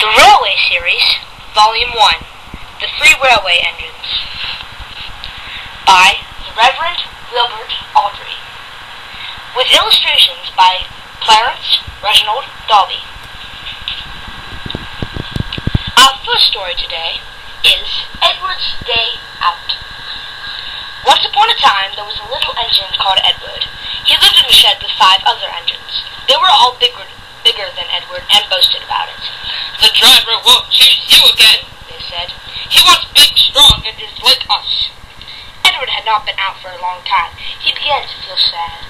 The Railway Series, Volume 1, The Three Railway Engines, by the Reverend Wilbert Awdry, with illustrations by Clarence Reginald Dalby. Our first story today is Edward's Day Out. Once upon a time, there was a little engine called Edward. He lived in a shed with 5 other engines. They were all bigger than Edward and boasted about it. "The driver won't choose you again," they said. "He wants big, strong engines like us." Edward had not been out for a long time. He began to feel sad.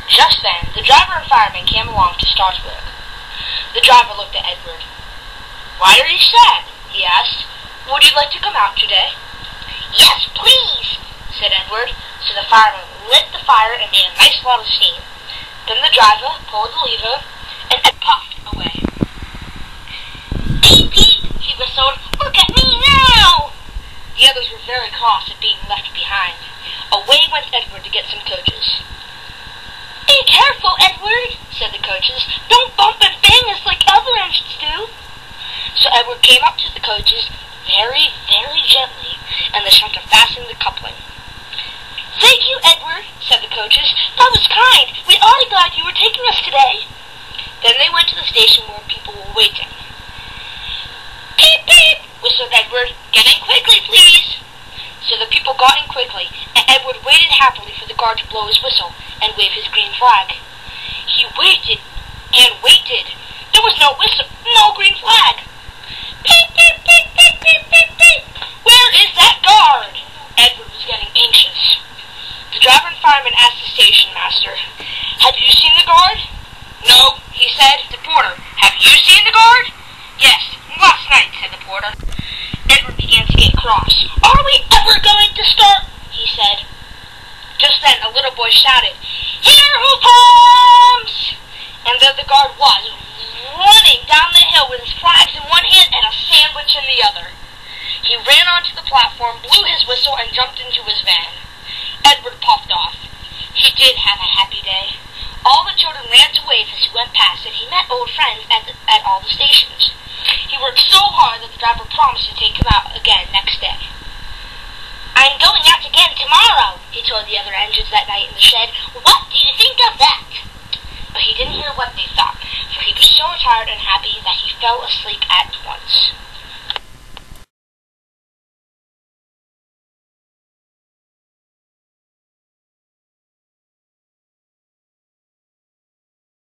Just then, the driver and fireman came along to start work. The driver looked at Edward. "Why are you sad?" he asked. "Would you like to come out today?" "Yes, please," said Edward. So the fireman lit the fire and made a nice lot of steam. Then the driver pulled the lever and Ed puffed away. "Beep, beep," he whistled. "Look at me now!" The others were very cross at being left behind. Away went Edward to get some coaches. "Be careful, Edward," said the coaches. "Don't bump and bang us like other engines do." So Edward came up to the coaches very, very gently, and they started to fasten the coupling. "Thank you, Edward," said the coaches. "That was kind. We are glad you were taking us today." Then they went to the station where people were waiting. "Beep, beep," whistled Edward. "Get in quickly, please." So the people got in quickly, and Edward waited happily for the guard to blow his whistle and wave his green flag. He waited and waited. There was no whistle, no green flag. "Beep, beep, beep, beep, beep, beep, beep. Where is that guard?" Edward was getting anxious. The driver and fireman asked the station master, "Have you seen the guard?" "No," he said. The porter, "Have you seen the guard?" "Yes, last night," said the porter. Edward began to get cross. "Are we ever going to start?" he said. Just then a little boy shouted, "Here who comes!" And there the guard was, running down the hill with his flags in one hand and a sandwich in the other. He ran onto the platform, blew his whistle, and jumped into his van. Edward puffed off. He did have a happy day. All the children ran to wave as he went past, and he met old friends at all the stations. He worked so hard that the driver promised to take him out again next day. "I'm going out again tomorrow," he told the other engines that night in the shed. "What do you think of that?" But he didn't hear what they thought, for he was so tired and happy that he fell asleep at once.